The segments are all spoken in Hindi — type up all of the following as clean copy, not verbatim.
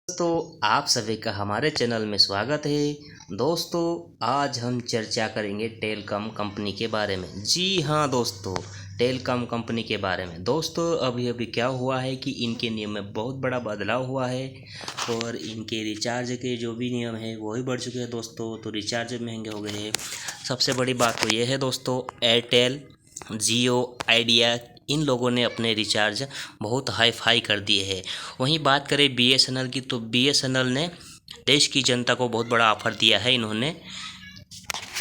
दोस्तों आप सभी का हमारे चैनल में स्वागत है। दोस्तों आज हम चर्चा करेंगे टेलकॉम कंपनी के बारे में। जी हाँ दोस्तों, टेलकॉम कंपनी के बारे में। दोस्तों अभी अभी क्या हुआ है कि इनके नियम में बहुत बड़ा बदलाव हुआ है और इनके रिचार्ज के जो भी नियम है वो ही बढ़ चुके हैं दोस्तों। तो रिचार्ज महंगे हो गए हैं। सबसे बड़ी बात तो ये है दोस्तों, एयरटेल, जियो, आइडिया, इन लोगों ने अपने रिचार्ज बहुत हाई फाई कर दिए हैं। वहीं बात करें बीएसएनएल की, तो बीएसएनएल ने देश की जनता को बहुत बड़ा ऑफर दिया है। इन्होंने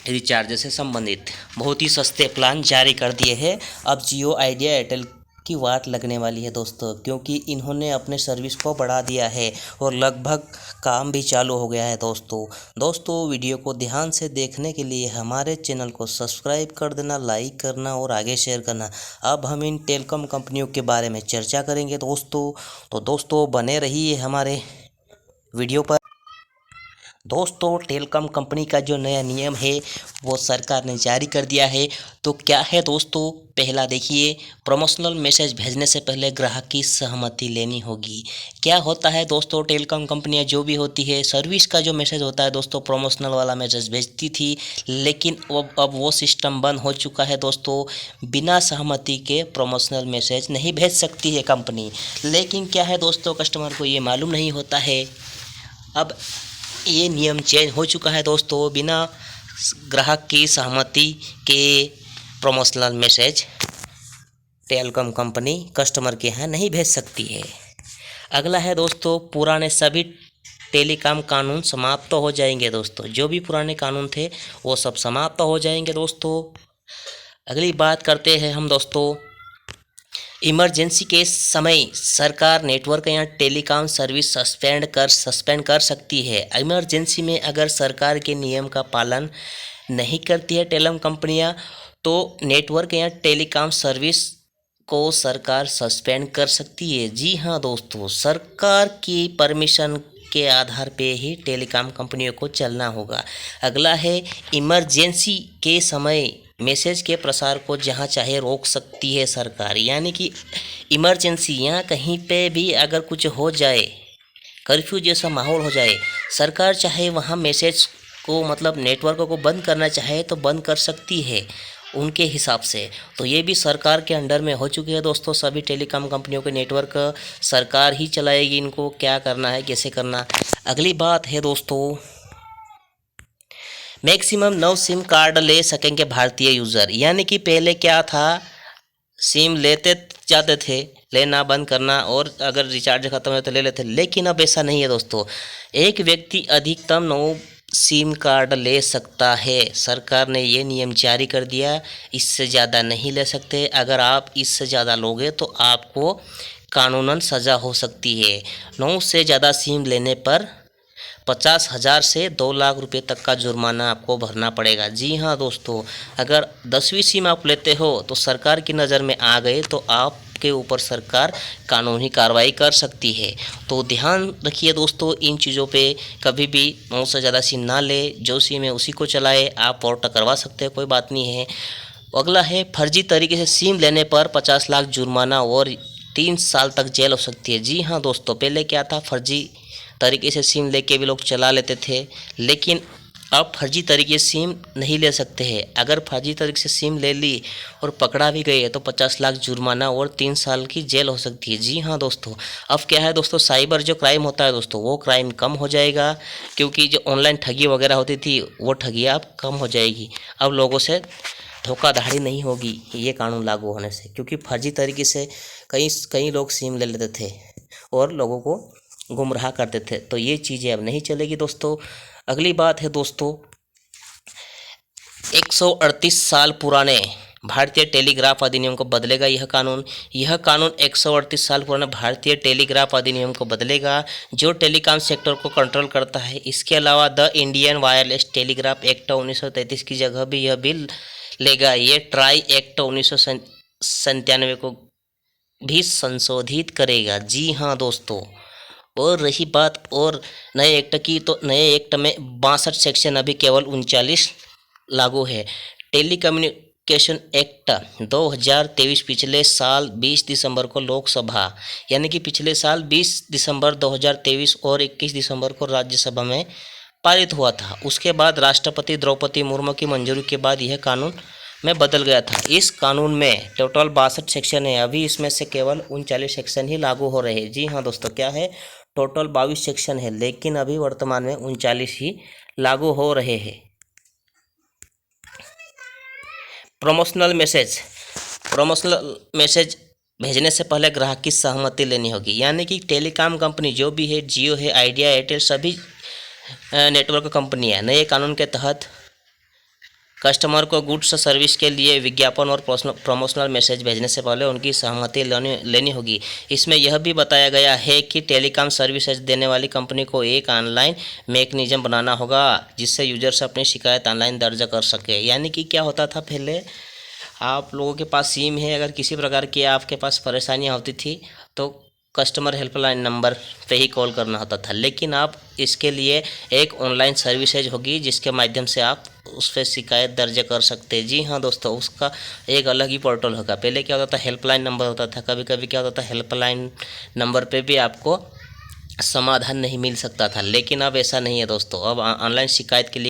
रिचार्ज से संबंधित बहुत ही सस्ते प्लान जारी कर दिए हैं। अब जियो, आइडिया, एयरटेल की वाट लगने वाली है दोस्तों, क्योंकि इन्होंने अपने सर्विस को बढ़ा दिया है और लगभग काम भी चालू हो गया है दोस्तों वीडियो को ध्यान से देखने के लिए हमारे चैनल को सब्सक्राइब कर देना, लाइक करना और आगे शेयर करना। अब हम इन टेलकॉम कंपनियों के बारे में चर्चा करेंगे दोस्तों, तो दोस्तों बने रहिए हमारे वीडियो पर। दोस्तों टेलकॉम कंपनी का जो नया नियम है वो सरकार ने जारी कर दिया है। तो क्या है दोस्तों, पहला देखिए, प्रमोशनल मैसेज भेजने से पहले ग्राहक की सहमति लेनी होगी। क्या होता है दोस्तों, टेलकॉम कंपनियां जो भी होती है, सर्विस का जो मैसेज होता है दोस्तों, प्रमोशनल वाला मैसेज भेजती थी, लेकिन अब वो सिस्टम बंद हो चुका है दोस्तों। बिना सहमति के प्रमोशनल मैसेज नहीं भेज सकती है कंपनी। लेकिन क्या है दोस्तों, कस्टमर को ये मालूम नहीं होता है। अब ये नियम चेंज हो चुका है दोस्तों। बिना ग्राहक की सहमति के promotional message telecom company customer के यहाँ नहीं भेज सकती है। अगला है दोस्तों, पुराने सभी टेलीकॉम कानून समाप्त हो जाएंगे दोस्तों। जो भी पुराने कानून थे वो सब समाप्त हो जाएंगे दोस्तों। अगली बात करते हैं हम दोस्तों, इमरजेंसी के समय सरकार नेटवर्क या टेलीकॉम सर्विस सस्पेंड कर सकती है। इमरजेंसी में अगर सरकार के नियम का पालन नहीं करती है टेलीकॉम कंपनियां, तो नेटवर्क या टेलीकॉम सर्विस को सरकार सस्पेंड कर सकती है। जी हाँ दोस्तों, सरकार की परमिशन के आधार पे ही टेलीकॉम कंपनियों को चलना होगा। अगला है, इमरजेंसी के समय मैसेज के प्रसार को जहां चाहे रोक सकती है सरकार। यानी कि इमरजेंसी यहाँ कहीं पे भी अगर कुछ हो जाए, कर्फ्यू जैसा माहौल हो जाए, सरकार चाहे वहाँ मैसेज को मतलब नेटवर्क को बंद करना चाहे तो बंद कर सकती है उनके हिसाब से। तो ये भी सरकार के अंडर में हो चुकी है दोस्तों। सभी टेलीकॉम कंपनियों के नेटवर्क सरकार ही चलाएगी, इनको क्या करना है, कैसे करना। अगली बात है दोस्तों, मैक्सिमम 9 सिम कार्ड ले सकेंगे भारतीय यूज़र। यानी कि पहले क्या था, सिम लेते जाते थे, लेना बंद करना, और अगर रिचार्ज ख़त्म है तो ले लेते। लेकिन अब ऐसा नहीं है दोस्तों। एक व्यक्ति अधिकतम 9 सिम कार्ड ले सकता है। सरकार ने ये नियम जारी कर दिया, इससे ज़्यादा नहीं ले सकते। अगर आप इससे ज़्यादा लोगे तो आपको कानूनन सज़ा हो सकती है। 9 से ज़्यादा सिम लेने पर 50,000 से 2 लाख रुपए तक का जुर्माना आपको भरना पड़ेगा। जी हाँ दोस्तों, अगर 10वीं सिम आप लेते हो तो सरकार की नज़र में आ गए तो आपके ऊपर सरकार कानूनी कार्रवाई कर सकती है। तो ध्यान रखिए दोस्तों इन चीज़ों पे। कभी भी 9 से ज़्यादा सिम ना ले, जो सिम है उसी को चलाए। आप पोर्ट करवा सकते हैं, कोई बात नहीं है। अगला है, फर्जी तरीके से सिम लेने पर 50 लाख जुर्माना और 3 साल तक जेल हो सकती है। जी हाँ दोस्तों, पहले क्या था, फर्जी तरीके से सिम लेके भी लोग चला लेते थे, लेकिन अब फर्जी तरीके से सिम नहीं ले सकते हैं। अगर फर्जी तरीके से सिम ले ली और पकड़ा भी गए तो 50 लाख जुर्माना और 3 साल की जेल हो सकती है। जी हाँ दोस्तों, अब क्या है दोस्तों, साइबर जो क्राइम होता है दोस्तों, वो क्राइम कम हो जाएगा, क्योंकि जो ऑनलाइन ठगी वगैरह होती थी वो ठगी अब कम हो जाएगी। अब लोगों से धोखाधड़ी नहीं होगी ये कानून लागू होने से, क्योंकि फर्जी तरीके से कई लोग सिम ले लेते थे और लोगों को गुमराह करते थे। तो ये चीज़ें अब नहीं चलेगी दोस्तों। अगली बात है दोस्तों, 138 साल पुराने भारतीय टेलीग्राफ अधिनियम को बदलेगा यह कानून 138 साल पुराने भारतीय टेलीग्राफ अधिनियम को बदलेगा, जो टेलीकॉम सेक्टर को कंट्रोल करता है। इसके अलावा the Indian wireless telegraph act 1933 की जगह भी यह बिल लेगा। ये ट्राई एक्ट 1997 को भी संशोधित करेगा। जी हाँ दोस्तों, और रही बात और नए एक्ट की, तो नए एक्ट में 62 सेक्शन अभी केवल 39 लागू है। कम्युनिकेशन एक्ट 2023 पिछले साल 20 दिसंबर को लोकसभा यानी कि पिछले साल 20 दिसंबर 2023 और 21 दिसंबर को राज्यसभा में पारित हुआ था। उसके बाद राष्ट्रपति द्रौपदी मुर्मू की मंजूरी के बाद यह कानून में बदल गया था। इस कानून में टोटल 62 सेक्शन है। अभी इसमें से केवल 39 सेक्शन ही लागू हो रहे हैं। जी हाँ दोस्तों, क्या है, टोटल 22 सेक्शन है, लेकिन अभी वर्तमान में 39 ही लागू हो रहे हैं। प्रमोशनल मैसेज भेजने से पहले ग्राहक की सहमति लेनी होगी। यानी कि टेलीकॉम कंपनी जो भी है, जियो है, आइडिया, एयरटेल, सभी नेटवर्क कंपनियां नए कानून के तहत कस्टमर को गुड्स सर्विस के लिए विज्ञापन और प्रमोशनल मैसेज भेजने से पहले उनकी सहमति लेनी होगी। इसमें यह भी बताया गया है कि टेलीकॉम सर्विसेज देने वाली कंपनी को एक ऑनलाइन मैकेनिज्म बनाना होगा जिससे यूजर्स अपनी शिकायत ऑनलाइन दर्ज कर सके। यानी कि क्या होता था, पहले आप लोगों के पास सिम है, अगर किसी प्रकार की आपके पास परेशानियाँ होती थी तो कस्टमर हेल्पलाइन नंबर पे ही कॉल करना होता था, लेकिन आप इसके लिए एक ऑनलाइन सर्विसेज होगी जिसके माध्यम से आप उस पर शिकायत दर्ज कर सकते हैं। जी हाँ दोस्तों, उसका एक अलग ही पोर्टल होगा। पहले क्या होता था, हेल्पलाइन नंबर होता था, कभी कभी क्या होता था, हेल्पलाइन नंबर पे भी आपको समाधान नहीं मिल सकता था, लेकिन अब ऐसा नहीं है दोस्तों। अब ऑनलाइन शिकायत के लिए